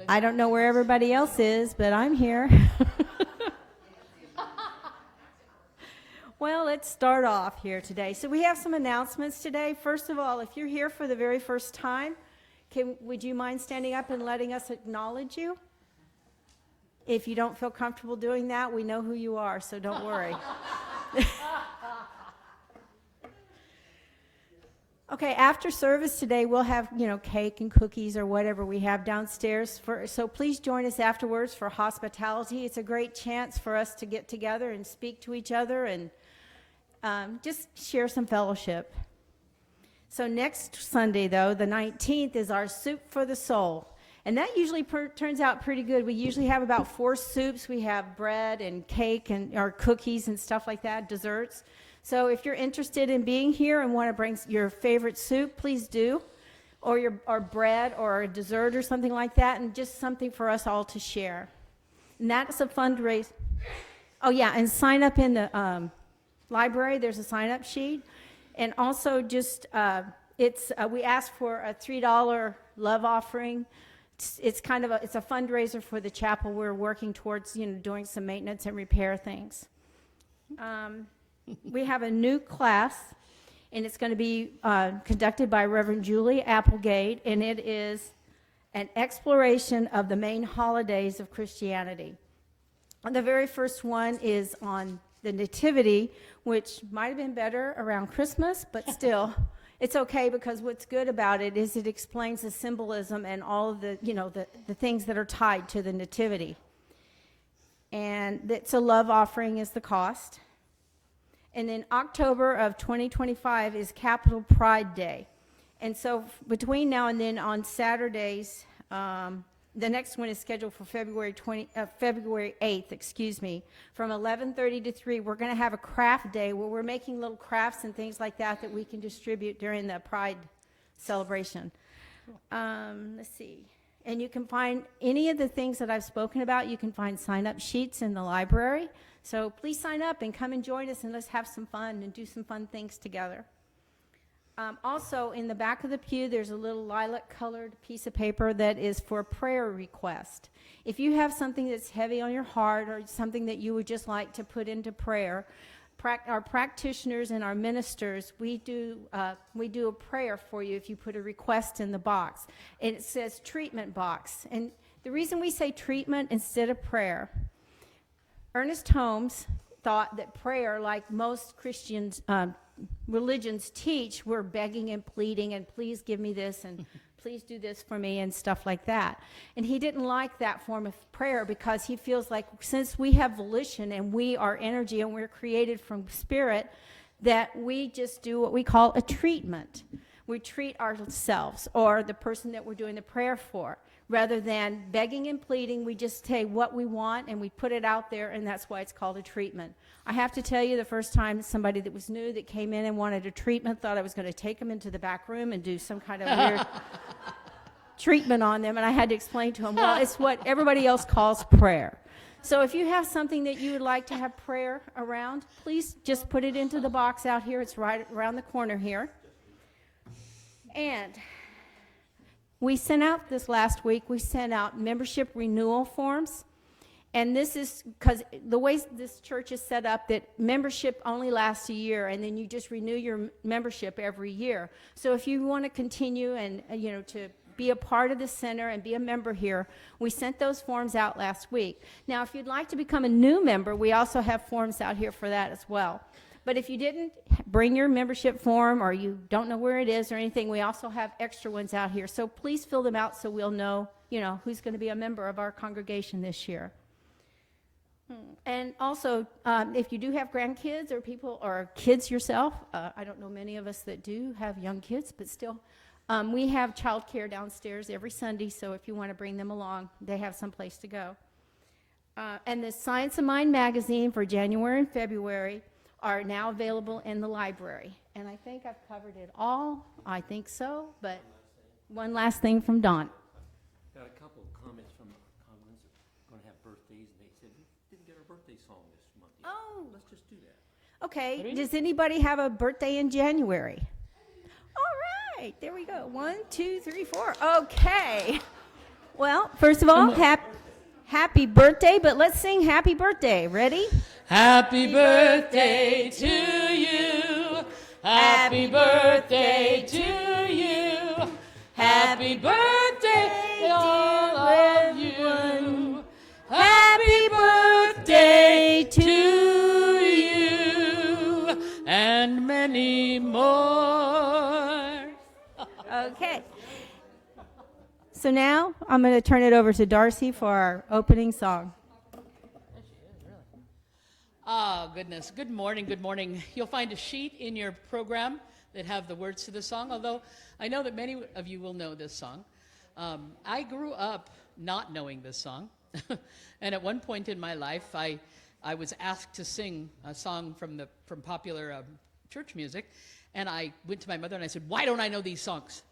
I don't know where everybody else is, but I'm here. Well, let's start off here today. So we have some announcements today. First of all, if you're here for the very first time, would you mind standing up and letting us acknowledge you? If you don't feel comfortable doing that, we know who you are, so don't worry. Okay, after service today, we'll have, cake and cookies or whatever we have downstairs. So please join us afterwards for hospitality. It's a great chance for us to get together and speak to each other and just share some fellowship. So next Sunday, though, the 19th, is our Soup for the Soul. And that usually turns out pretty good. We usually have about 4 soups. We have bread and cake or cookies and stuff like that, desserts. So if you're interested in being here and want to bring your favorite soup, please do, or bread or a dessert or something like that, and just something for us all to share. And that's a fundraiser. Oh, yeah, and sign up in the library. There's a sign-up sheet. And also just we asked for a $3 love offering. It's a fundraiser for the chapel. We're working towards, doing some maintenance and repair things. We have a new class, and it's going to be conducted by Reverend Julie Applegate, and it is an exploration of the main holidays of Christianity. And the very first one is on the Nativity, which might have been better around Christmas, but still, it's okay, because what's good about it is it explains the symbolism and all of the, the things that are tied to the Nativity. And it's a love offering is the cost. And then October of 2025 is Capital Pride Day. And so between now and then on Saturdays, the next one is scheduled for February 8th, from 11:30 to 3. We're going to have a craft day where we're making little crafts and things like that we can distribute during the Pride celebration. Let's see. And you can find any of the things that I've spoken about. You can find sign-up sheets in the library. So please sign up and come and join us, and let's have some fun and do some fun things together. Also, in the back of the pew, there's a little lilac-colored piece of paper that is for prayer request. If you have something that's heavy on your heart or something that you would just like to put into prayer, our practitioners and our ministers, we do a prayer for you if you put a request in the box. And it says treatment box. And the reason we say treatment instead of prayer, Ernest Holmes thought that prayer, like most Christians, religions teach, we're begging and pleading and please give me this and please do this for me and stuff like that. And he didn't like that form of prayer because he feels like since we have volition and we are energy and we're created from spirit, that we just do what we call a treatment. We treat ourselves or the person that we're doing the prayer for. Rather than begging and pleading, we just say what we want and we put it out there, and that's why it's called a treatment. I have to tell you, the first time somebody that was new that came in and wanted a treatment thought I was going to take them into the back room and do some kind of weird treatment on them, and I had to explain to them, well, it's what everybody else calls prayer. So if you have something that you would like to have prayer around, please just put it into the box out here. It's right around the corner here. And we sent out this last week, we sent out membership renewal forms. And this is because the way this church is set up, that membership only lasts a year, and then you just renew your membership every year. So if you want to continue and, to be a part of the center and be a member here, we sent those forms out last week. Now, if you'd like to become a new member, we also have forms out here for that as well. But if you didn't bring your membership form or you don't know where it is or anything, we also have extra ones out here. So please fill them out so we'll know, who's going to be a member of our congregation this year. And also, if you do have grandkids or people or kids yourself, I don't know many of us that do have young kids, but still, we have child care downstairs every Sunday. So if you want to bring them along, they have some place to go. And the Science of Mind magazine for January and February are now available in the library. And I think I've covered it all. I think so, but one last thing from Don. Got a couple of comments from Congress that are going to have birthdays, and they said, we didn't get our birthday song this month yet. Oh. Let's just do that. Okay, does anybody have a birthday in January? All right, there we go. 1, 2, 3, 4. Okay. Well, first of all, happy birthday, but let's sing happy birthday. Ready? Happy birthday to you. Happy birthday to you. Happy birthday, all of you. Happy birthday to you, and many more. Okay. So now I'm going to turn it over to Darcy for our opening song. Oh, goodness. Good morning, good morning. You'll find a sheet in your program that have the words to the song, although I know that many of you will know this song. I grew up not knowing this song, and at one point in my life, I was asked to sing a song from popular church music, and I went to my mother and I said, "Why don't I know these songs?"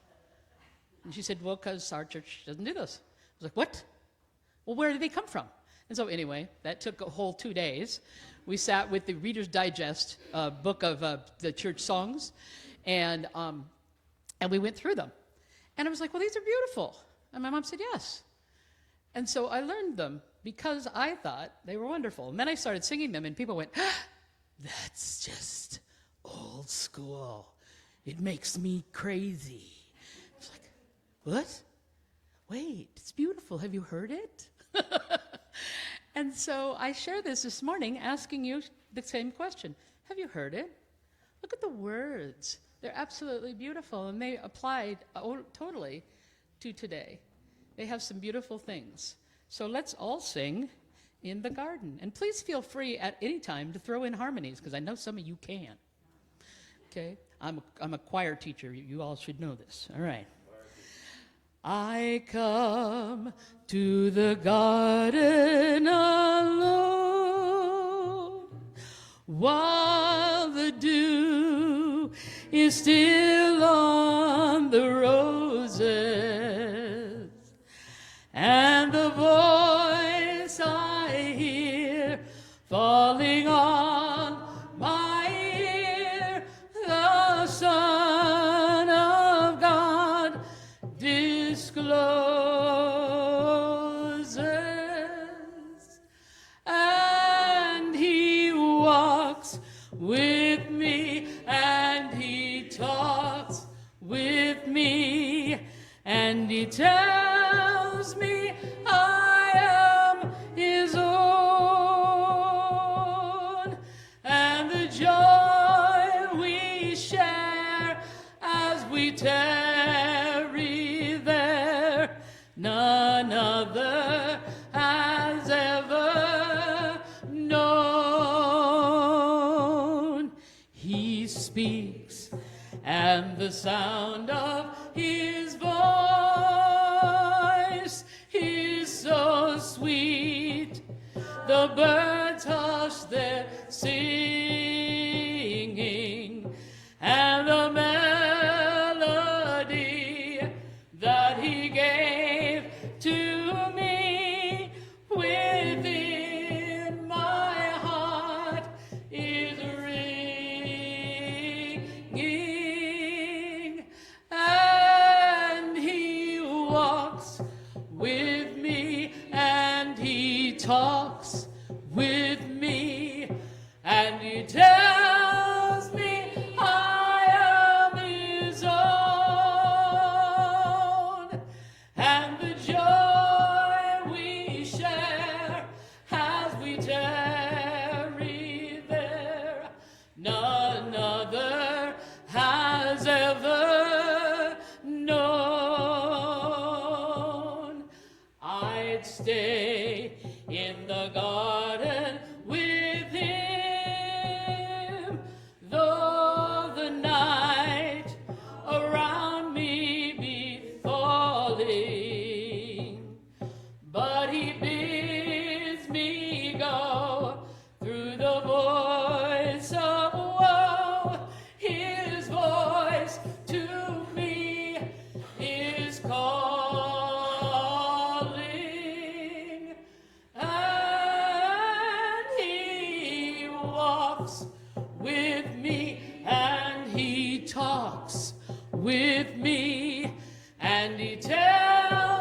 And she said, "Well, because our church doesn't do this." I was like, "What? Well, where did they come from?" And so anyway, that took a whole 2 days. We sat with the Reader's Digest book of the church songs, and we went through them. And I was like, "Well, these are beautiful." And my mom said, "Yes." And so I learned them because I thought they were wonderful. And then I started singing them, and people went, "That's just old school. It makes me crazy." I was like, "What? Wait, it's beautiful. Have you heard it?" And so I share this morning asking you the same question. Have you heard it? Look at the words. They're absolutely beautiful, and they applied totally to today. They have some beautiful things. So let's all sing in the garden. And please feel free at any time to throw in harmonies, because I know some of you can. Okay? I'm a choir teacher. You all should know this. All right. I come to the garden alone, while the dew is still on the roses, and the voice I hear falling on my ear, the Son of God discloses, and he walks with me, and he talks with me, and he tells me I am his own, and the joy we share as we tarry there, none other has ever known. He speaks, and the sound of his voice is so sweet. The birds hush their singing, and the melody that he gave to me within my heart is ringing, and he walks with me, and he talks with me, and he tells me I am his own, and the joy we share as we tarry there, none other has ever known. I'd stay in the garden with him, though the night around me be falling, but he bids me go through the voice of woe. His voice to me is calling, and he walks with me, and he talks with me, and he tells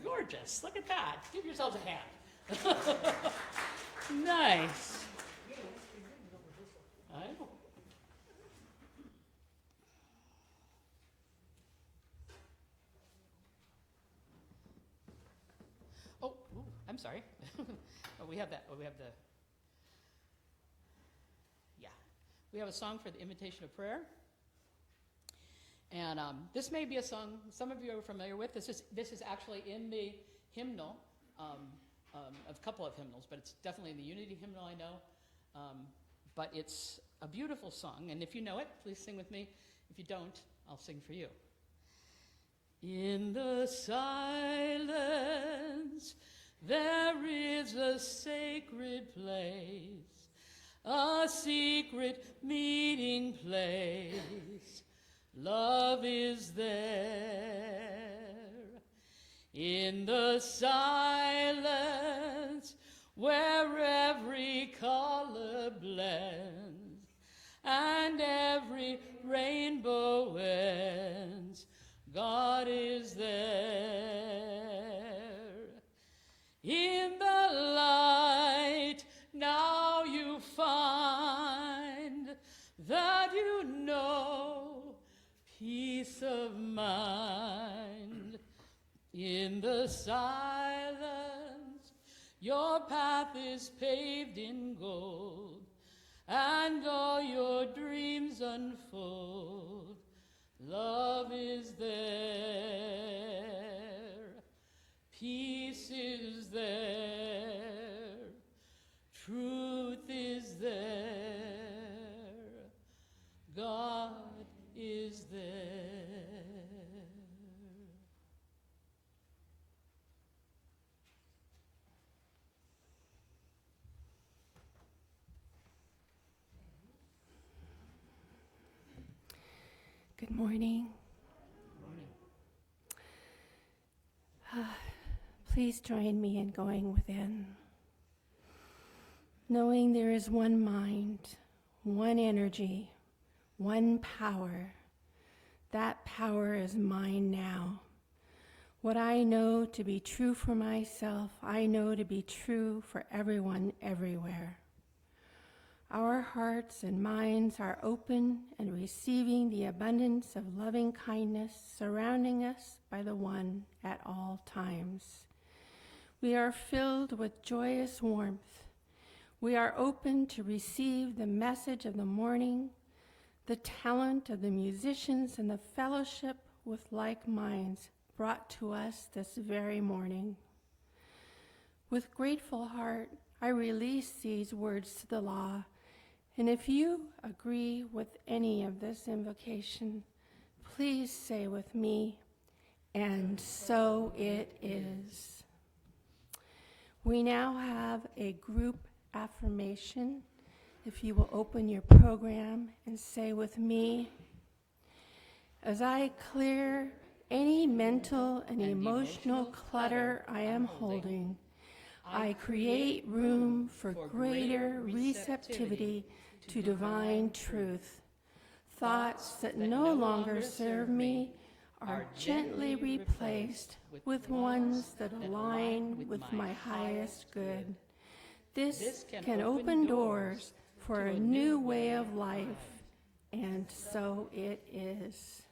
gorgeous. Look at that. Give yourselves a hand. Nice. I know. Oh, ooh, I'm sorry. Oh, we have that. Oh, we have the. Yeah. We have a song for the invitation of prayer. And this may be a song some of you are familiar with. This is actually in the hymnal, of a couple of hymnals, but it's definitely in the Unity hymnal, I know. But it's a beautiful song, and if you know it, please sing with me. If you don't, I'll sing for you. In the silence, there is a sacred place, a secret meeting place. Love is there. In the silence, where every color blends and every rainbow ends, God is there. In the light, now you find that you know peace of mind. In the silence, your path is paved in gold, and all your dreams unfold. Love is there, peace is there, truth is there, God is there. Good morning. Please join me in going within. Knowing there is one mind, one energy, one power. That power is mine now. What I know to be true for myself, I know to be true for everyone everywhere. Our hearts and minds are open and receiving the abundance of loving kindness surrounding us by the One at all times. We are filled with joyous warmth. We are open to receive the message of the morning, the talent of the musicians, and the fellowship with like minds brought to us this very morning. With grateful heart, I release these words to the law. And if you agree with any of this invocation, please say with me, and so it is. We now have a group affirmation. If you will open your program and say with me, as I clear any mental and emotional clutter I am holding, I create room for greater receptivity to divine truth. Thoughts that no longer serve me are gently replaced with ones that align with my highest good. This can open doors for a new way of life, and so it is.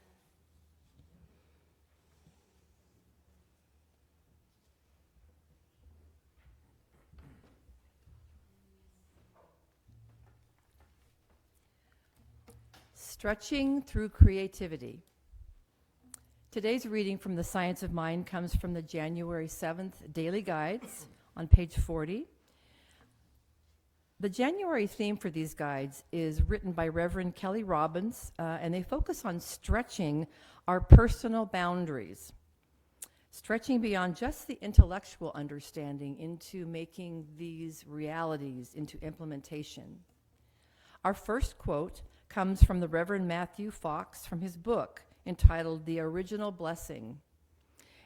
Stretching through creativity. Today's reading from the Science of Mind comes from the January 7th Daily Guides on page 40. The January theme for these guides is written by Reverend Kelly Robbins, and they focus on stretching our personal boundaries, stretching beyond just the intellectual understanding into making these realities into implementation. Our first quote comes from the Reverend Matthew Fox from his book entitled The Original Blessing.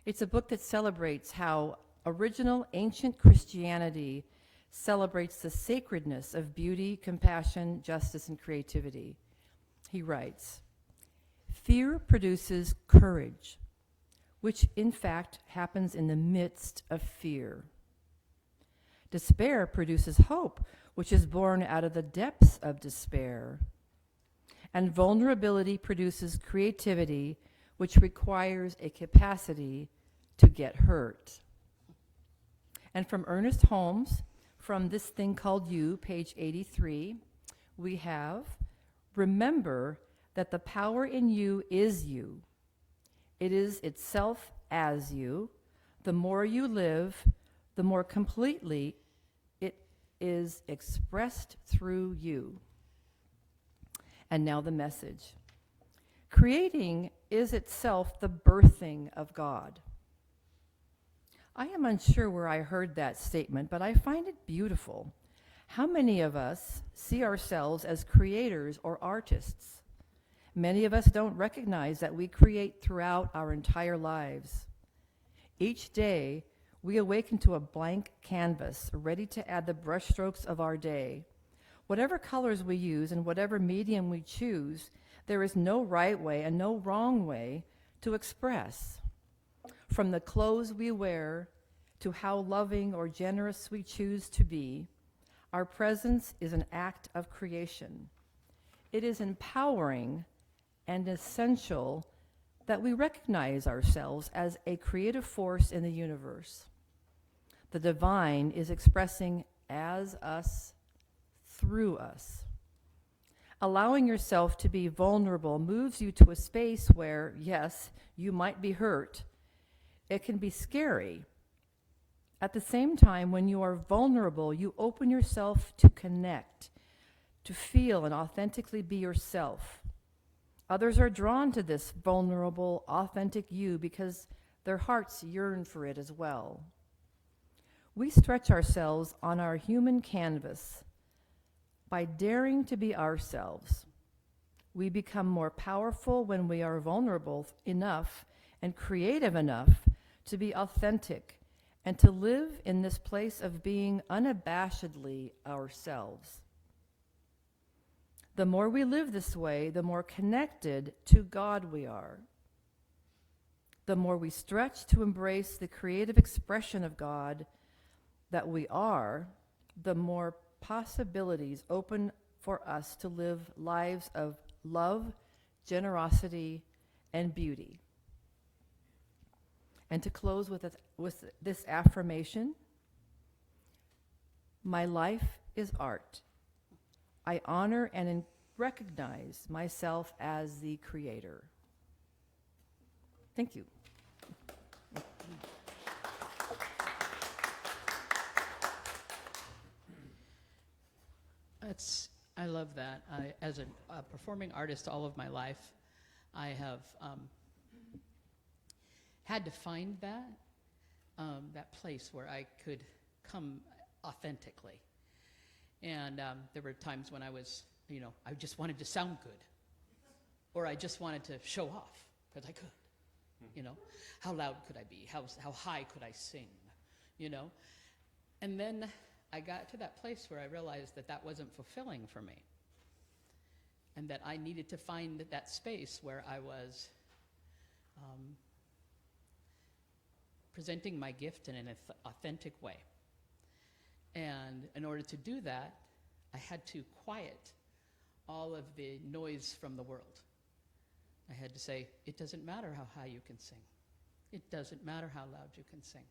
It's a book that celebrates how original ancient Christianity celebrates the sacredness of beauty, compassion, justice, and creativity. He writes, "Fear produces courage. which in fact happens in the midst of fear. Despair produces hope, which is born out of the depths of despair. And vulnerability produces creativity, which requires a capacity to get hurt. And from Ernest Holmes, from This Thing Called You, page 83, we have, remember that the power in you is you. It is itself as you. The more you live, the more completely it is expressed through you. And now the message. Creating is itself the birthing of God. I am unsure where I heard that statement, but I find it beautiful. How many of us see ourselves as creators or artists? Many of us don't recognize that we create throughout our entire lives. Each day, we awaken to a blank canvas, ready to add the brushstrokes of our day. Whatever colors we use and whatever medium we choose, there is no right way and no wrong way to express. From the clothes we wear to how loving or generous we choose to be, our presence is an act of creation. It is empowering and essential that we recognize ourselves as a creative force in the universe. The divine is expressing as us, through us. Allowing yourself to be vulnerable moves you to a space where, yes, you might be hurt. It can be scary. At the same time, when you are vulnerable, you open yourself to connect, to feel and authentically be yourself. Others are drawn to this vulnerable, authentic you because their hearts yearn for it as well. We stretch ourselves on our human canvas by daring to be ourselves. We become more powerful when we are vulnerable enough and creative enough to be authentic and to live in this place of being unabashedly ourselves. The more we live this way, the more connected to God we are. The more we stretch to embrace the creative expression of God that we are, the more possibilities open for us to live lives of love, generosity, and beauty. And to close with this affirmation, my life is art. I honor and recognize myself as the creator. Thank you. I love that. As a performing artist all of my life, I have had to find that place where I could come authentically. And there were times when I was, I just wanted to sound good, or I just wanted to show off because I could. How loud could I be? How high could I sing? And then I got to that place where I realized that wasn't fulfilling for me, and that I needed to find that space where I was presenting my gift in an authentic way. And in order to do that, I had to quiet all of the noise from the world. I had to say, it doesn't matter how high you can sing. It doesn't matter how loud you can sing.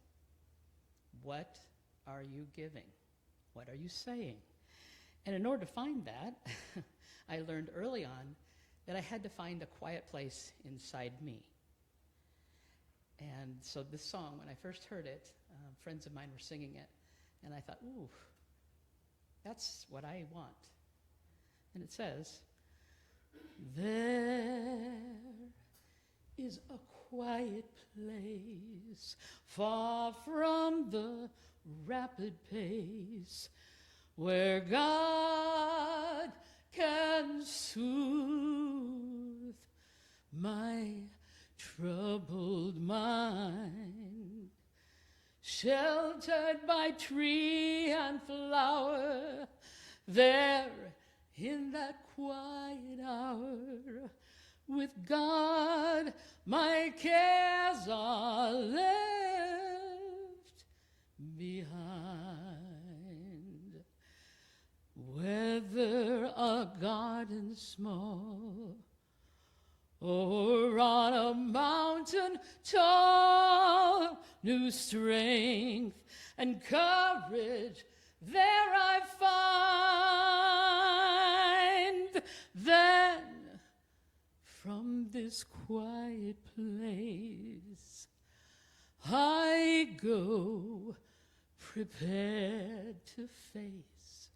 What are you giving? What are you saying? And in order to find that, I learned early on that I had to find a quiet place inside me. And so this song, when I first heard it, friends of mine were singing it, and I thought, ooh, that's what I want. And it says, there is a quiet place far from the rapid pace where God can soothe my troubled mind, sheltered by tree and flower, there in that quiet hour, With God, my cares are left behind. Whether a garden small or on a mountain tall, new strength and courage there I find. Then from this quiet place I go prepared to face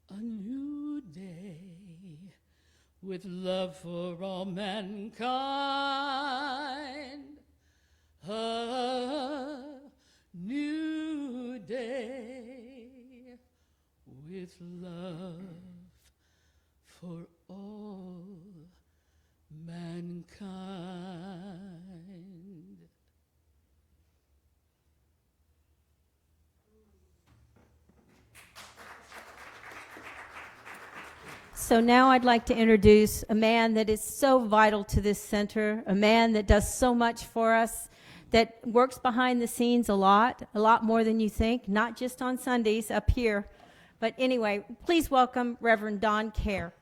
a new day with love for all mankind. A new day with love for all mankind. So now I'd like to introduce a man that is so vital to this center, a man that does so much for us, that works behind the scenes a lot more than you think, not just on Sundays up here. But anyway, please welcome Reverend Don Kerr.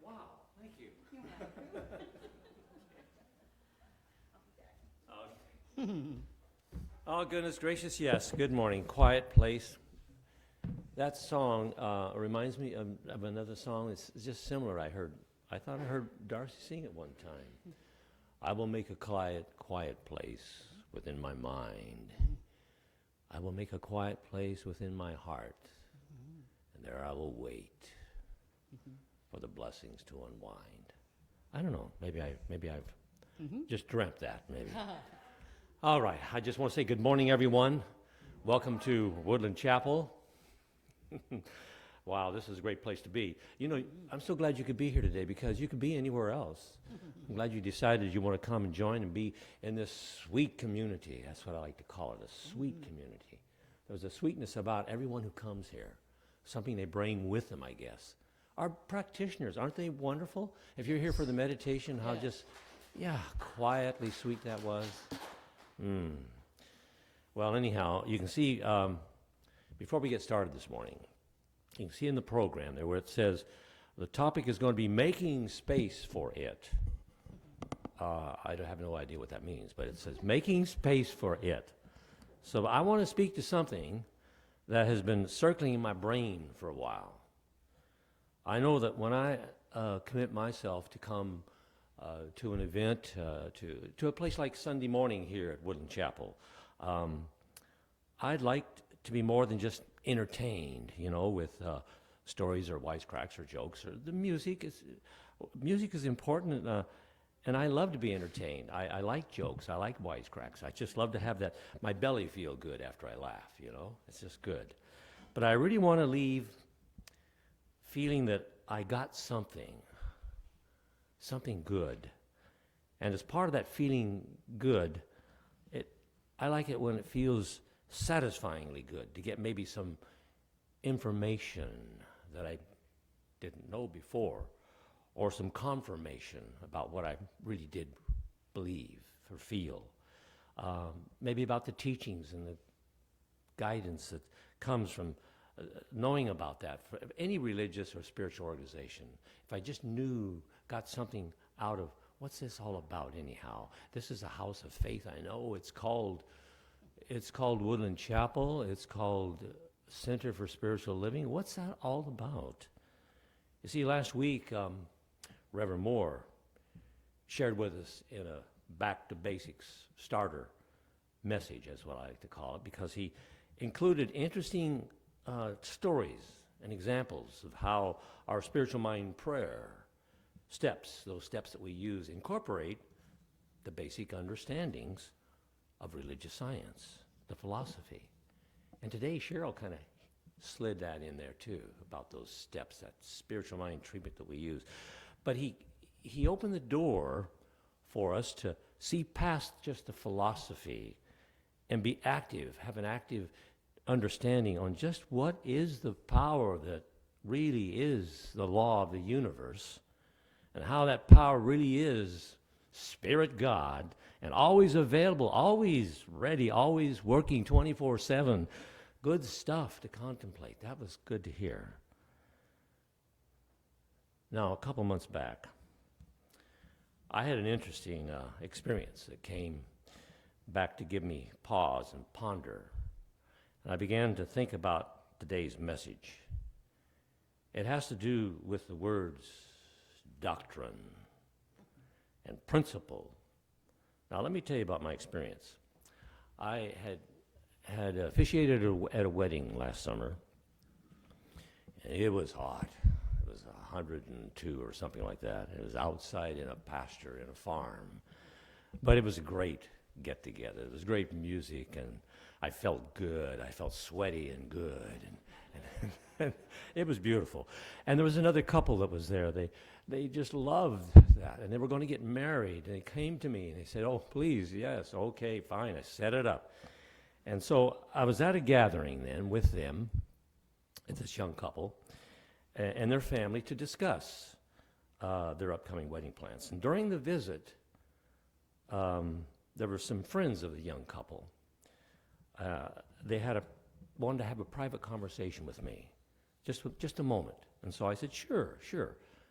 Wow, thank you. Oh, goodness gracious, yes. Good morning. Quiet Place. That song reminds me of another song. It's just similar. I thought I heard Darcy sing it one time. I will make a quiet place within my mind. I will make a quiet place within my heart. And there I will wait for the blessings to unwind. I don't know. Maybe I've just dreamt that, maybe. All right. I just want to say good morning, everyone. Welcome to Woodland Chapel. Wow, this is a great place to be. You know, I'm so glad you could be here today because you could be anywhere else. I'm glad you decided you want to come and join and be in this sweet community. That's what I like to call it, a sweet community. There's a sweetness about everyone who comes here, something they bring with them, I guess. Our practitioners, aren't they wonderful? If you're here for the meditation, how just, quietly sweet that was. Well, anyhow, you can see, before we get started this morning, you can see in the program there where it says the topic is going to be making space for it. I have no idea what that means, but it says making space for it. So I want to speak to something that has been circling in my brain for a while. I know that when I commit myself to come to an event, to a place like Sunday morning here at Woodland Chapel, I'd like to be more than just entertained, with stories or wisecracks or jokes. Or the music is important, and I love to be entertained. I like jokes. I like wisecracks. I just love to have my belly feel good after I laugh. It's just good. But I really want to leave feeling that I got something good. And as part of that feeling good, I like it when it feels satisfyingly good, to get maybe some information that I didn't know before, or some confirmation about what I really did believe or feel. Maybe about the teachings and the guidance that comes from knowing about that for any religious or spiritual organization. If I just got something out of what's this all about anyhow? This is a house of faith. I know it's called Woodland Chapel. It's called Center for Spiritual Living. What's that all about? You see, last week, Reverend Moore shared with us in a back to basics starter message, as what I like to call it, because he included interesting stories and examples of how our spiritual mind prayer those steps that we use, incorporate the basic understandings of religious science, the philosophy. And today, Cheryl kind of slid that in there too, about those steps, that spiritual mind treatment that we use. But he opened the door for us to see past just the philosophy and be active, have an active understanding on just what is the power that really is the law of the universe, and how that power really is Spirit God, and always available, always ready, always working 24/7. Good stuff to contemplate. That was good to hear. Now, a couple months back, I had an interesting experience that came back to give me pause and ponder. And I began to think about today's message. It has to do with the words doctrine and principle. Now, let me tell you about my experience. I had officiated at a wedding last summer, and it was hot. It was 102 or something like that. It was outside in a pasture, in a farm. But it was a great get-together. It was great music, and I felt good. I felt sweaty and good, and it was beautiful. And there was another couple that was there. They just loved that, and they were going to get married. And they came to me, and they said, "Oh, please, yes, okay, fine." I set it up. And so I was at a gathering then with them, this young couple, and their family to discuss their upcoming wedding plans. And during the visit, there were some friends of the young couple. They wanted to have a private conversation with me, just a moment. And so I said, sure.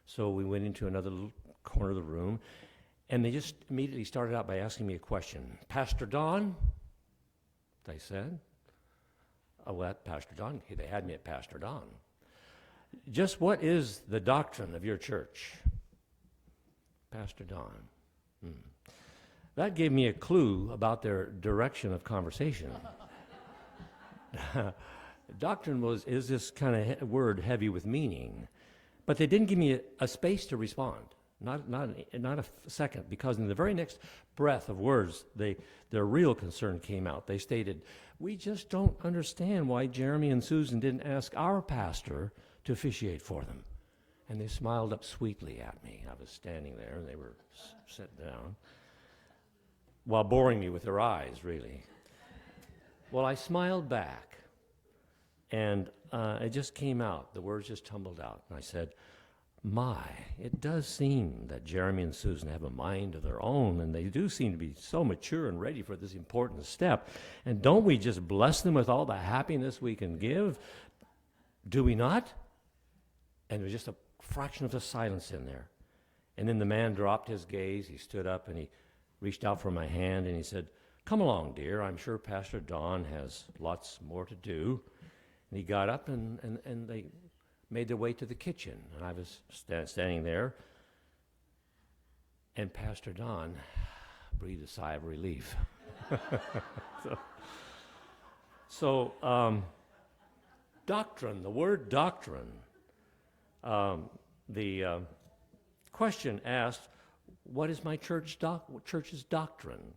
So we went into another little corner of the room, and they just immediately started out by asking me a question. "Pastor Don?" they said. "Oh, at Pastor Don." They had me at Pastor Don. "Just what is the doctrine of your church?" Pastor Don. That gave me a clue about their direction of conversation. Doctrine is this kind of word heavy with meaning, but they didn't give me a space to respond, not a second, because in the very next breath of words, their real concern came out. They stated, "We just don't understand why Jeremy and Susan didn't ask our pastor to officiate for them." And they smiled up sweetly at me. I was standing there, and they were sitting down, while boring me with their eyes, really. Well, I smiled back, and it just came out. The words just tumbled out. And I said, it does seem that Jeremy and Susan have a mind of their own, and they do seem to be so mature and ready for this important step. And don't we just bless them with all the happiness we can give? Do we not? And there was just a fraction of a silence in there. And then the man dropped his gaze. He stood up, and he reached out for my hand, and he said, "Come along, dear. I'm sure Pastor Don has lots more to do." And he got up, and they made their way to the kitchen. And I was standing there, and Pastor Don breathed a sigh of relief. So doctrine, the word doctrine, the question asked, what is my church's doctrine?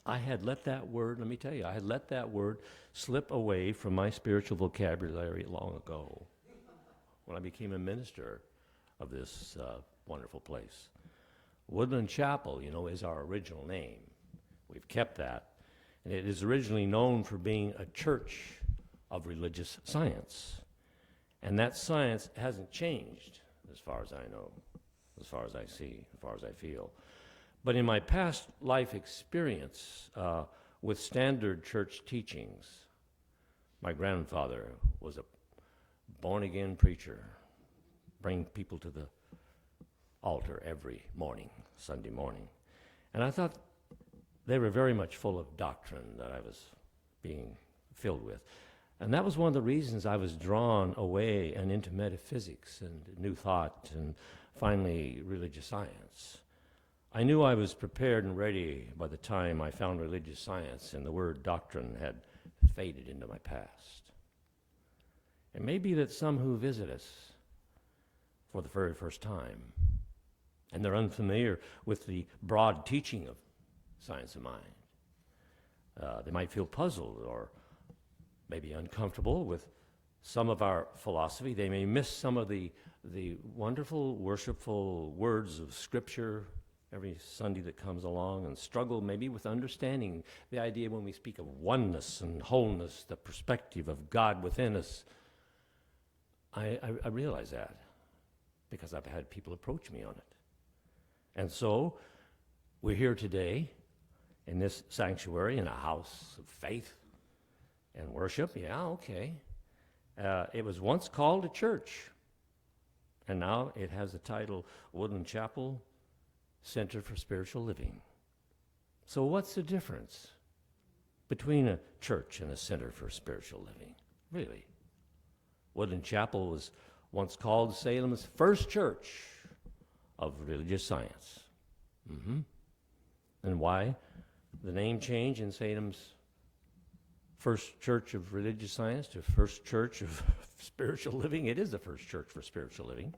I had let that word, let me tell you, I had let that word slip away from my spiritual vocabulary long ago when I became a minister of this wonderful place. Woodland Chapel, is our original name. We've kept that. And it is originally known for being a church of religious science. And that science hasn't changed, as far as I know, as far as I see, as far as I feel. But in my past life experience with standard church teachings, my grandfather was a born-again preacher, bring people to the altar every morning, Sunday morning. And I thought they were very much full of doctrine that I was being filled with. And that was one of the reasons I was drawn away and into metaphysics and New Thought and finally religious science. I knew I was prepared and ready by the time I found religious science and the word doctrine had faded into my past. It may be that some who visit us for the very first time, and they're unfamiliar with the broad teaching of science of mind, they might feel puzzled or maybe uncomfortable with some of our philosophy. They may miss some of the wonderful, worshipful words of Scripture every Sunday that comes along and struggle maybe with understanding the idea when we speak of oneness and wholeness, the perspective of God within us. I realize that because I've had people approach me on it. And so we're here today in this sanctuary in a house of faith and worship. Yeah, okay. It was once called a church, and now it has the title Woodland Chapel Center for Spiritual Living. So what's the difference between a church and a center for spiritual living? Really? Woodland Chapel was once called Salem's first church of religious science. And why the name change in Salem's first church of religious science to first church of spiritual living? It is the first church for spiritual living.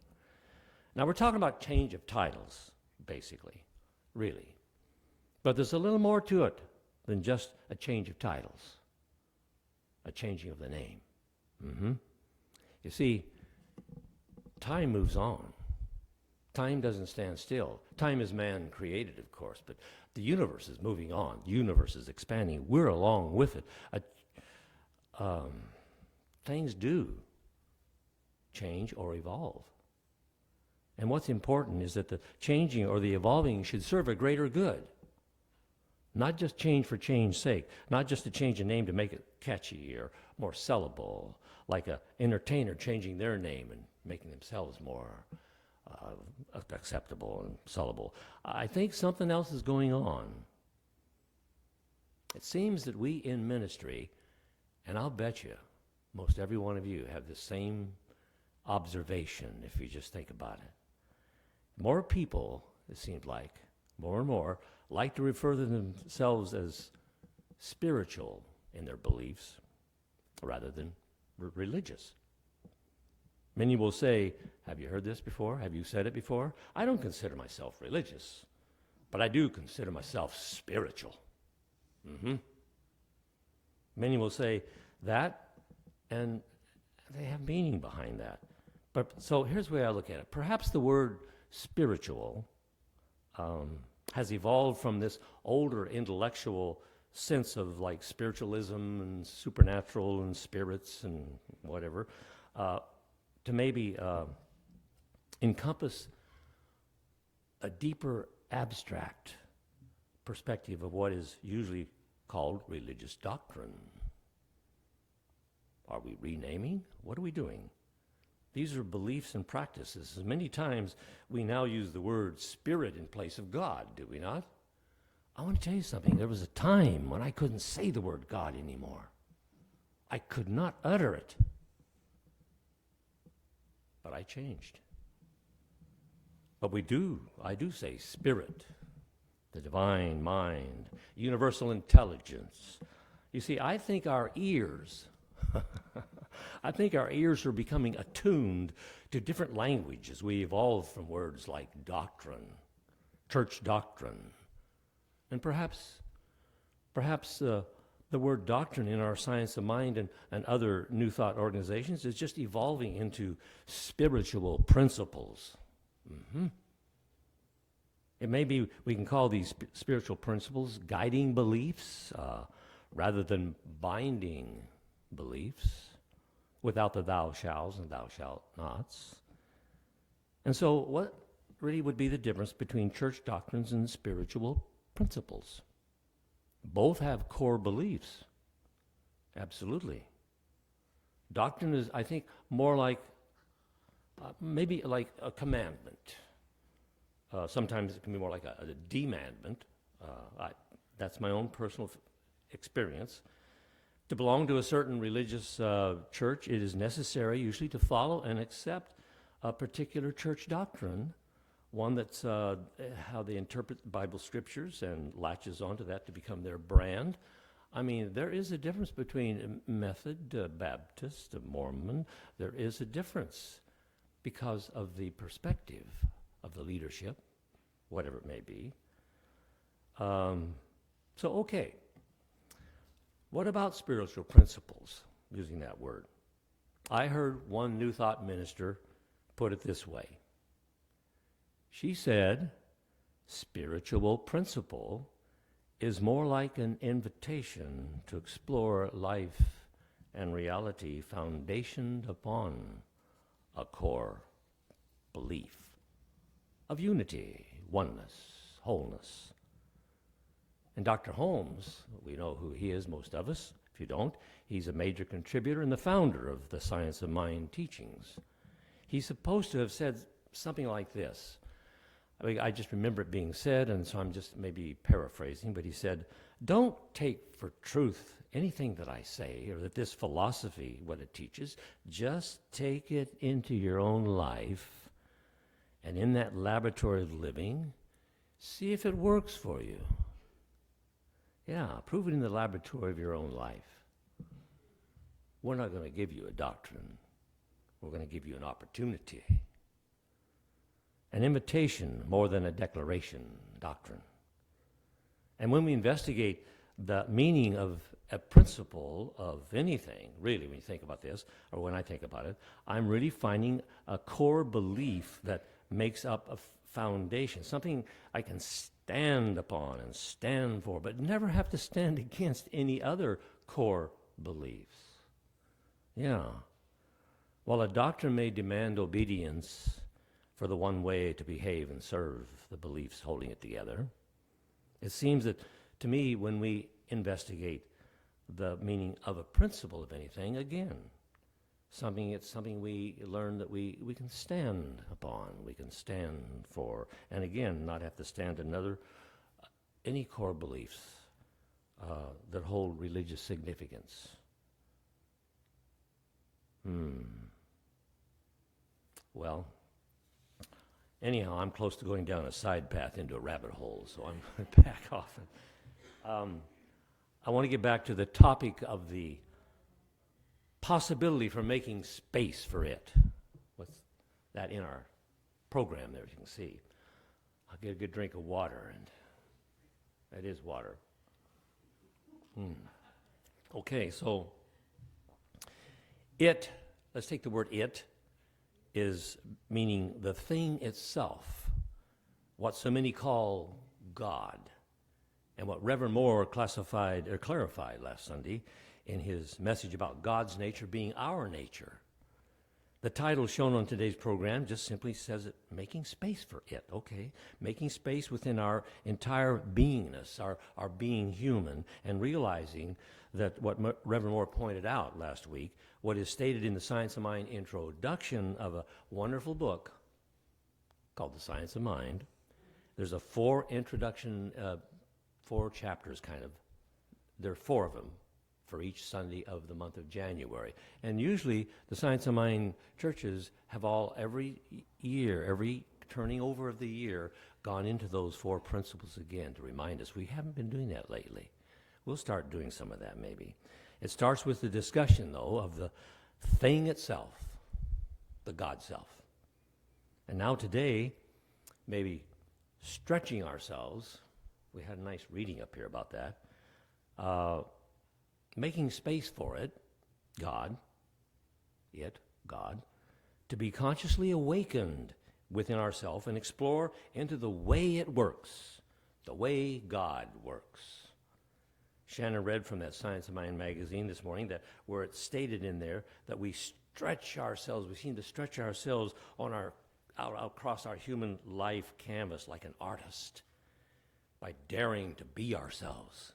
Now we're talking about change of titles, basically, really. But there's a little more to it than just a change of titles, a changing of the name. You see, time moves on. Time doesn't stand still. Time is man created, of course, but the universe is moving on. The universe is expanding. We're along with it. Things do change or evolve. And what's important is that the changing or the evolving should serve a greater good. Not just change for change's sake, not just to change a name to make it catchy or more sellable, like an entertainer changing their name and making themselves more acceptable and sellable. I think something else is going on. It seems that we in ministry, and I'll bet you most every one of you have the same observation if you just think about it. More people, it seems like, more and more, like to refer to themselves as spiritual in their beliefs rather than religious. Many will say, have you heard this before? Have you said it before? I don't consider myself religious, but I do consider myself spiritual. Many will say that, and they have meaning behind that. But so here's the way I look at it. Perhaps the word spiritual has evolved from this older intellectual sense of like spiritualism and supernatural and spirits and whatever, to maybe encompass a deeper abstract perspective of what is usually called religious doctrine. Are we renaming? What are we doing? These are beliefs and practices. Many times we now use the word spirit in place of God, do we not? I want to tell you something. There was a time when I couldn't say the word God anymore. I could not utter it. But I changed. But I do say spirit, the divine mind, universal intelligence. You see, I think our ears are becoming attuned to different language as we evolve from words like doctrine, church doctrine, and perhaps the word doctrine in our science of mind and other New Thought organizations is just evolving into spiritual principles. It may be we can call these spiritual principles guiding beliefs rather than binding beliefs without the thou shalls and thou shalt nots. And so what really would be the difference between church doctrines and spiritual principles? Both have core beliefs. Absolutely. Doctrine is, I think, more like maybe like a commandment. Sometimes it can be more like a demandment. That's my own personal experience. To belong to a certain religious church, it is necessary usually to follow and accept a particular church doctrine, one that's how they interpret Bible scriptures and latches onto that to become their brand. I mean, there is a difference between Methodist, Baptist, Mormon. There is a difference because of the perspective of the leadership, whatever it may be. Okay. What about spiritual principles, using that word? I heard one New Thought minister put it this way. She said Spiritual principle is more like an invitation to explore life and reality foundationed upon a core belief of unity, oneness, wholeness. And Dr. Holmes, we know who he is, most of us. If you don't, he's a major contributor and the founder of the Science of Mind teachings. He's supposed to have said something like this. I just remember it being said, and so I'm just maybe paraphrasing, but he said, don't take for truth anything that I say or that this philosophy, what it teaches. Just take it into your own life, and in that laboratory of living, see if it works for you. Yeah, prove it in the laboratory of your own life. We're not going to give you a doctrine. We're going to give you an opportunity. An invitation more than a declaration, doctrine. And when we investigate the meaning of a principle of anything, really, when you think about this, or when I think about it, I'm really finding a core belief that makes up a foundation, something I can stand upon and stand for, but never have to stand against any other core beliefs. Yeah. While a doctrine may demand obedience for the one way to behave and serve the beliefs holding it together, it seems that, to me, when we investigate the meaning of a principle of anything, again, it's something we learn that we can stand upon, we can stand for, and again, not have to stand any core beliefs that hold religious significance. Well, anyhow, I'm close to going down a side path into a rabbit hole, so I'm going to back off. I want to get back to the topic of the possibility for making space for it. What's that in our program there, as you can see. I'll get a good drink of water, and that is water. Okay, so let's take the word it, is meaning the thing itself, what so many call God, and what Reverend Moore clarified last Sunday in his message about God's nature being our nature. The title shown on today's program just simply says it, making space for it, okay? Making space within our entire beingness, our being human, and realizing that what Reverend Moore pointed out last week, what is stated in the Science of Mind introduction of a wonderful book called The Science of Mind. There's a 4 chapters kind of. There are 4 of them for each Sunday of the month of January. And usually the Science of Mind churches have every year, every turning over of the year, gone into those 4 principles again to remind us. We haven't been doing that lately. We'll start doing some of that maybe. It starts with the discussion, though, of the thing itself, the God self. And now today, maybe stretching ourselves, we had a nice reading up here about that, making space for it, God, to be consciously awakened within ourselves and explore into the way it works, the way God works. Shannon read from that Science of Mind magazine this morning where it's stated in there that we stretch ourselves, we seem to stretch ourselves on out across our human life canvas like an artist by daring to be ourselves,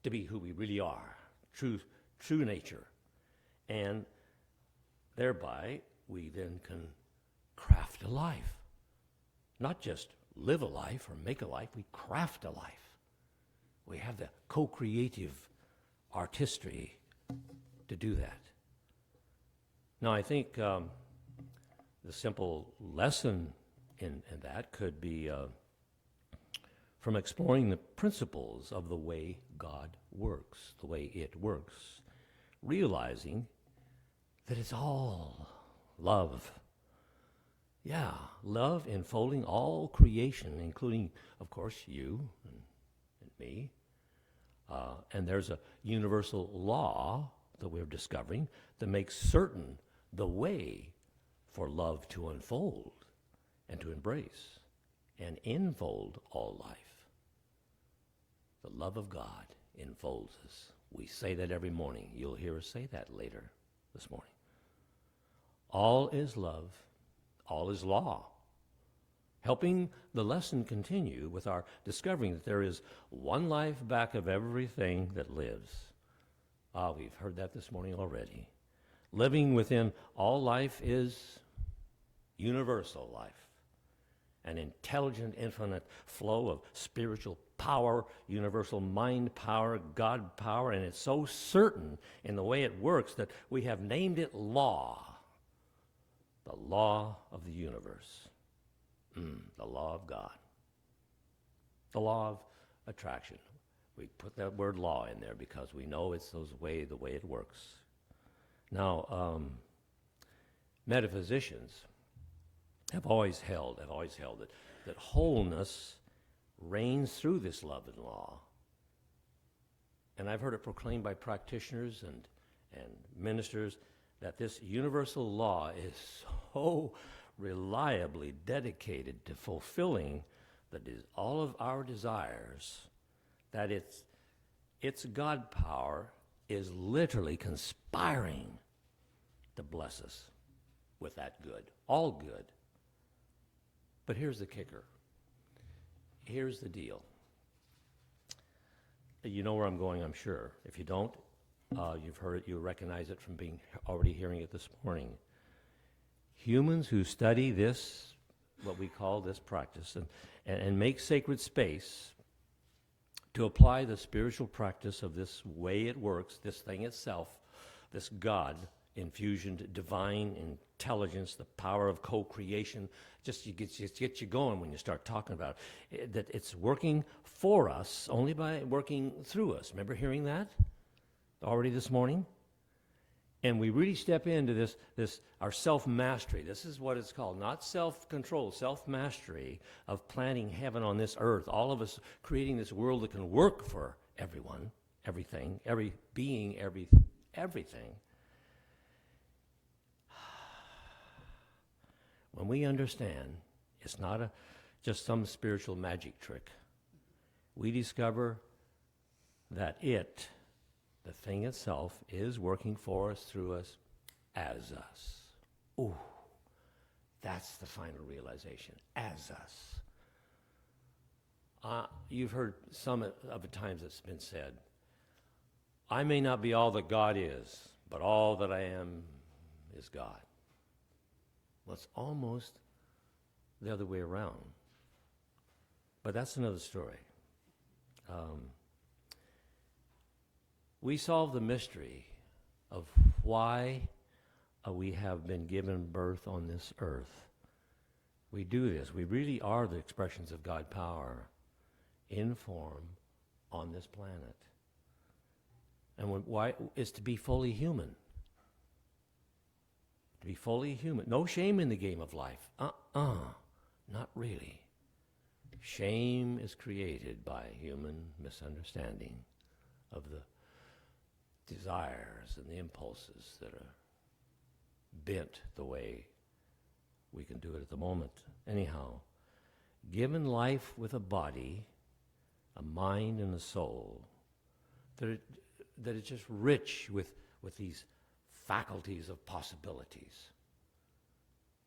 to be who we really are, true nature. And thereby, we then can craft a life. Not just live a life or make a life, we craft a life. We have the co-creative artistry to do that. Now, I think the simple lesson in that could be from exploring the principles of the way God works, the way it works, realizing that it's all love. Yeah, love enfolding all creation, including, of course, you and me. And there's a universal law that we're discovering that makes certain the way for love to unfold and to embrace and enfold all life. The love of God enfolds us. We say that every morning. You'll hear us say that later this morning. All is love. All is law. Helping the lesson continue with our discovering that there is one life back of everything that lives. We've heard that this morning already. Living within all life is universal life, an intelligent, infinite flow of spiritual power, universal mind power, God power, and it's so certain in the way it works that we have named it law, the law of the universe, the law of God, the law of attraction. We put that word law in there because we know it's the way it works. Now, metaphysicians have always held that wholeness reigns through this love and law. And I've heard it proclaimed by practitioners and ministers that this universal law is so reliably dedicated to fulfilling all of our desires that its God power is literally conspiring to bless us with that good, all good. But here's the kicker. Here's the deal. You know where I'm going, I'm sure. If you don't, you've heard it, you recognize it from already hearing it this morning. Humans who study this, what we call this practice, and make sacred space to apply the spiritual practice of this way it works, this thing itself, this God infusioned divine intelligence, the power of co-creation, just gets you going when you start talking about it, that it's working for us only by working through us. Remember hearing that already this morning? And we really step into this our self-mastery. This is what it's called, not self-control, self-mastery of planning heaven on this earth. All of us creating this world that can work for everyone, everything, every being, everything. When we understand it's not just some spiritual magic trick, we discover that the thing itself, is working for us, through us, as us. Ooh, that's the final realization, as us. You've heard some of the times it's been said, I may not be all that God is, but all that I am is God. Well, it's almost the other way around. But that's another story. We solve the mystery of why we have been given birth on this earth. We do this. We really are the expressions of God power in form on this planet. And why is to be fully human. To be fully human. No shame in the game of life. Not really. Shame is created by human misunderstanding of the desires and the impulses that are bent the way we can do it at the moment. Anyhow, given life with a body, a mind, and a soul, that it's just rich with these faculties of possibilities.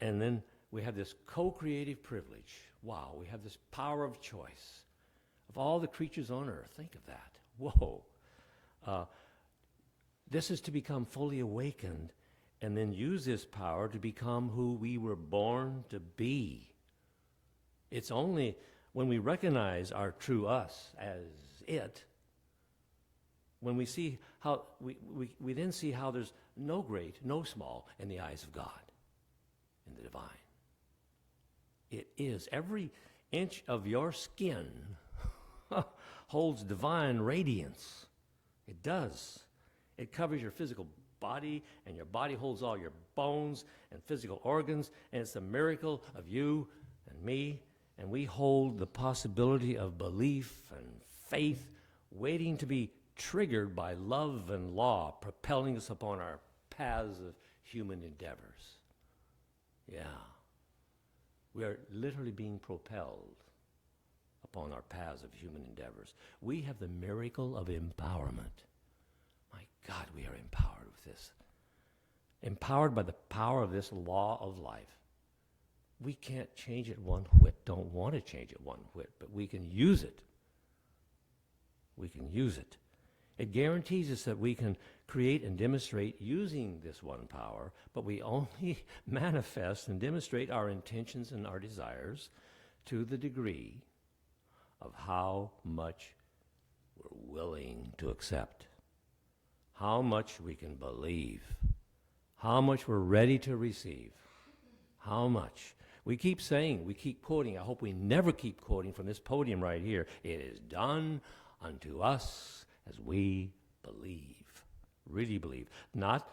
And then we have this co-creative privilege. Wow, we have this power of choice. Of all the creatures on earth, think of that. Whoa. This is to become fully awakened and then use this power to become who we were born to be. It's only when we recognize our true us as it, when we see how, we then see how there's no great, no small in the eyes of God, in the divine. It is. Every inch of your skin holds divine radiance. It does. It covers your physical body, and your body holds all your bones and physical organs, and it's a miracle of you and me, and we hold the possibility of belief and faith waiting to be triggered by love and law, propelling us upon our paths of human endeavors. Yeah. We are literally being propelled upon our paths of human endeavors. We have the miracle of empowerment. My God, we are empowered with this. Empowered by the power of this law of life. We can't change it one whit, don't want to change it one whit, but we can use it. We can use it. It guarantees us that we can create and demonstrate using this one power, but we only manifest and demonstrate our intentions and our desires to the degree of how much we're willing to accept, how much we can believe, how much we're ready to receive, how much. We keep saying, we keep quoting, I hope we never keep quoting from this podium right here, it is done unto us as we believe, really believe. Not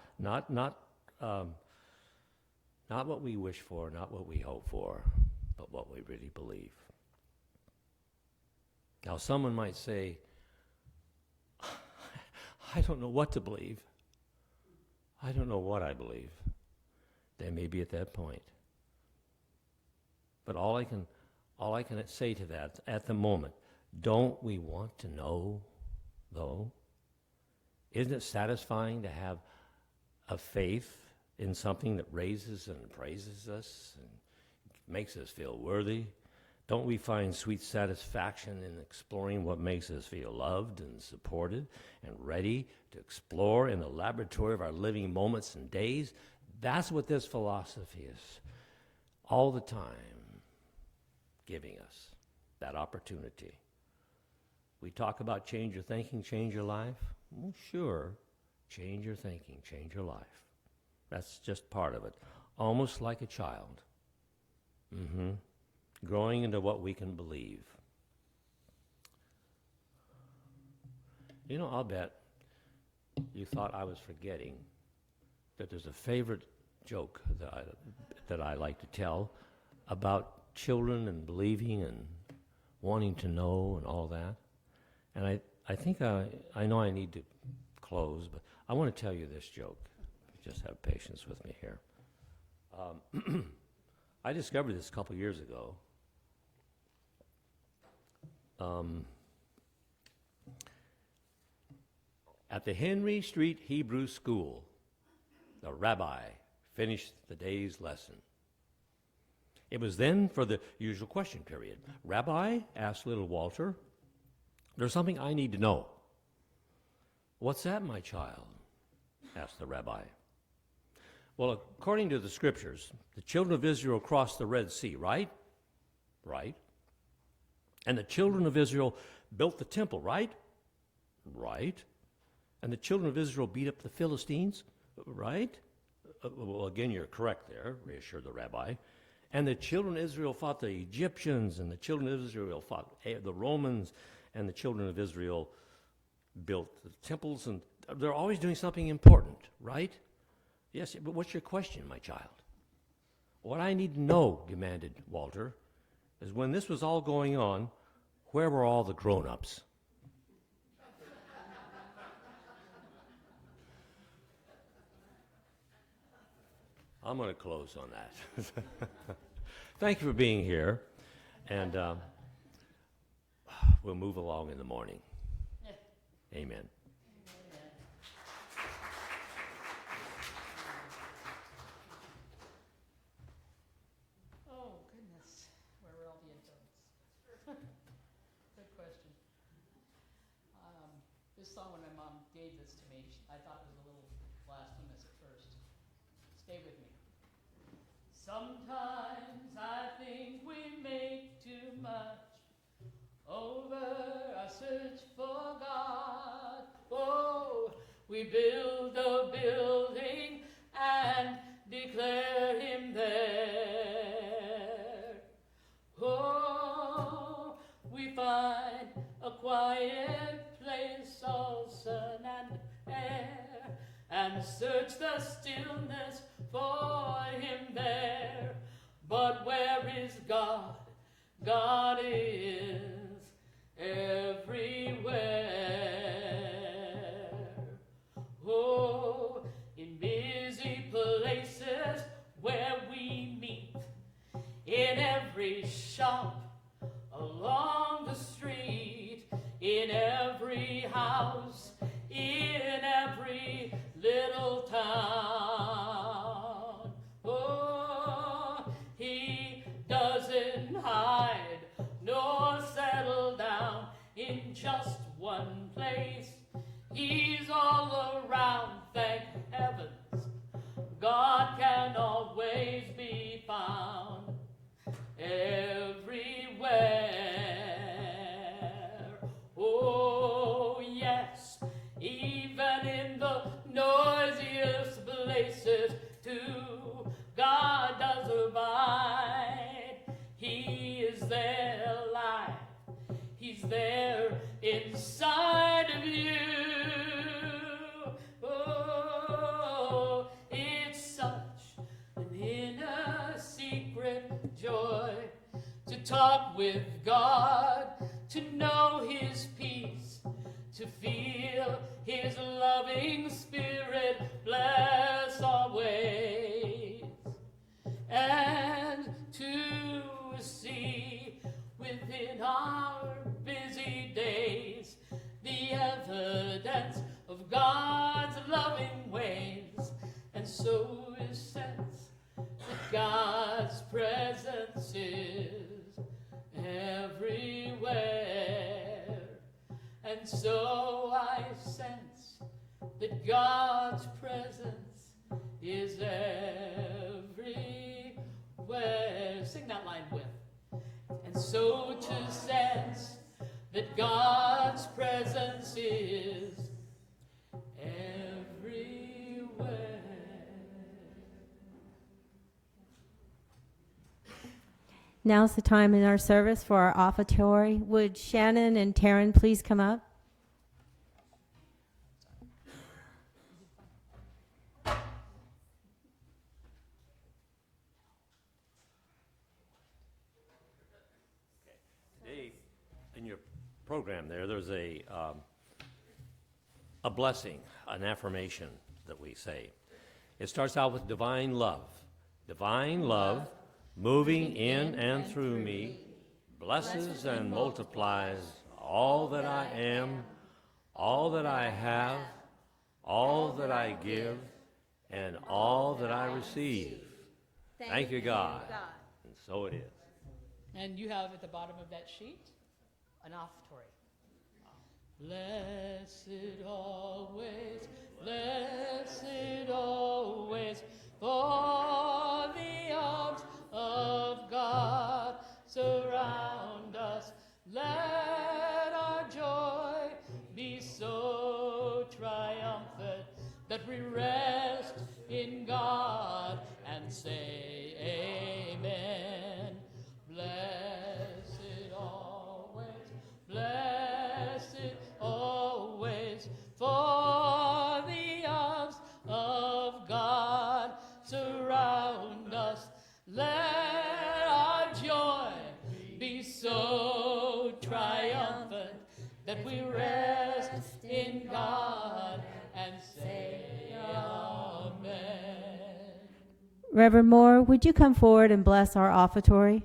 what we wish for, not what we hope for, but what we really believe. Now, someone might say, I don't know what to believe. I don't know what I believe. They may be at that point. But all I can say to that at the moment, don't we want to know, though? Isn't it satisfying to have a faith in something that raises and praises us and makes us feel worthy? Don't we find sweet satisfaction in exploring what makes us feel loved and supported and ready to explore in the laboratory of our living moments and days? That's what this philosophy is all the time giving us, that opportunity. We talk about change your thinking, change your life. Well, sure, change your thinking, change your life. That's just part of it. Almost like a child. Growing into what we can believe. You know, I'll bet you thought I was forgetting that there's a favorite joke that I like to tell about children and believing and wanting to know and all that. And I think I know I need to close, but I want to tell you this joke. Just have patience with me here. I discovered this a couple years ago. At the Henry Street Hebrew School, the rabbi finished the day's lesson. It was then for the usual question period. Rabbi, asked little Walter, there's something I need to know. What's that, my child? Asked the rabbi. Well, according to the scriptures, the children of Israel crossed the Red Sea, right? Right. And the children of Israel built the temple, right? Right. And the children of Israel beat up the Philistines, right? Well, again, you're correct there, reassured the rabbi. And the children of Israel fought the Egyptians, and the children of Israel fought the Romans, and the children of Israel built the temples, and they're always doing something important, right? Yes, but what's your question, my child? What I need to know, demanded Walter, is when this was all going on, where were all the grown-ups? I'm going to close on that. Thank you for being here, and we'll move along in the morning. Amen. Oh, goodness. Where were all the infants? Good question. This song, when my mom gave this to me, I thought it was a little blasphemous at first. Stay with me. Sometimes I think we make too much over our search for God. Oh, we build a building and declare Him there. Oh, we find a quiet place, all sun and air, and search the stillness for Him there. But where is God? God is everywhere. Oh, in busy places where we meet, in in just one place. He's all around, thank heavens. God can always be found everywhere. Oh, yes, even in the noisiest places, too, God does abide. He is there live. He's there inside of you. Oh, it's such an inner secret joy to talk with God, to know His peace, to feel His loving Spirit bless our ways, and to see within our busy days the evidence of God's loving ways, and so is sense that God's presence is everywhere. And so I sense that God's presence is everywhere. Sing that line with. And so to sense that God's presence is everywhere. Now's the time in our service for our offertory. Would Shannon and Taryn please come up? Today, in your program there's a blessing, an affirmation that we say. It starts out with divine love. Divine love, moving in and through me, blesses and multiplies all that I am, all that I have, all that I give, and all that I receive. Thank you, God. And so it is. And you have at the bottom of that sheet an offertory. Blessed always, for the arms of God surround us. Let our joy be so triumphant that we rest in God and say amen. Blessed always, for the arms of God surround us. Let our joy be so triumphant that we rest in God and say amen. Reverend Moore, would you come forward and bless our offertory?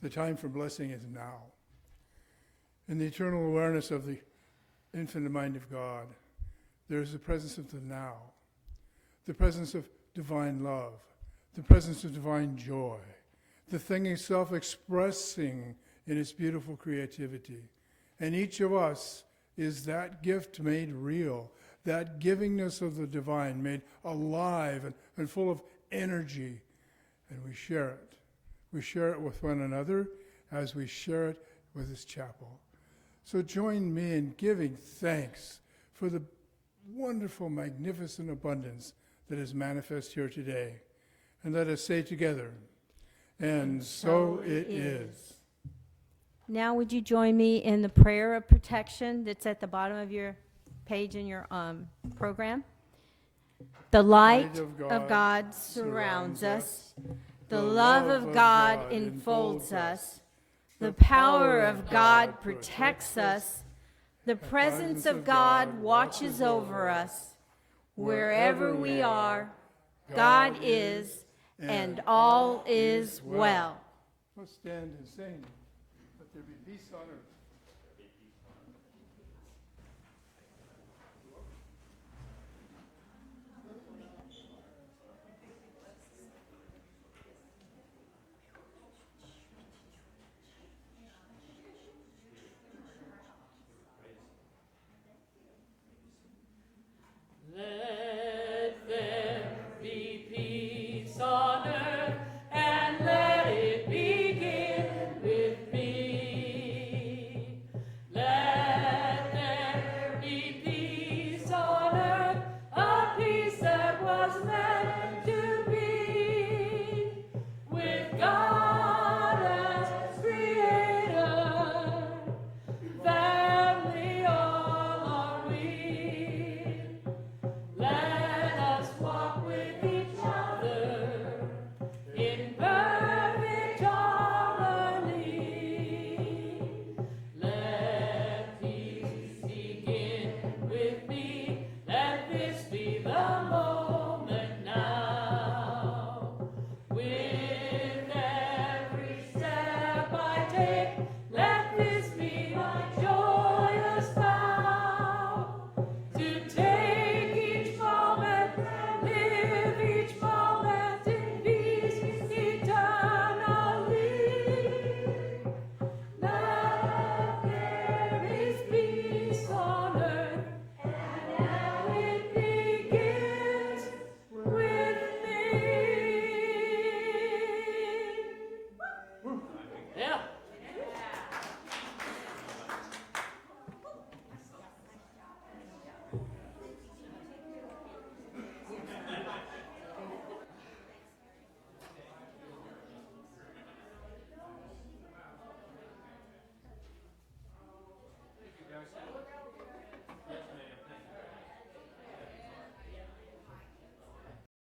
The time for blessing is now. In the eternal awareness of the infinite mind of God, there is the presence of the now, the presence of divine love, the presence of divine joy, the thing itself expressing in its beautiful creativity. And each of us is that gift made real, that givingness of the divine made alive and full of energy, and we share it. We share it with one another as we share it with this chapel. So join me in giving thanks for the wonderful, magnificent abundance that is manifest here today. And let us say together, and so it is. Now would you join me in the prayer of protection that's at the bottom of your page in your program? The light of God surrounds us. The love of God enfolds us. The power of God protects us. The presence of God watches over us. Wherever we are, God is, and all is well. Let's stand and sing. Let there be peace on earth. Let there be peace on earth, and let it begin with me. Let there be peace on earth, a peace that was meant to be, with God as creator, family all are we. Let us walk with each other in perfect harmony. Let peace begin with me. Let this be the moment now. With every step I take,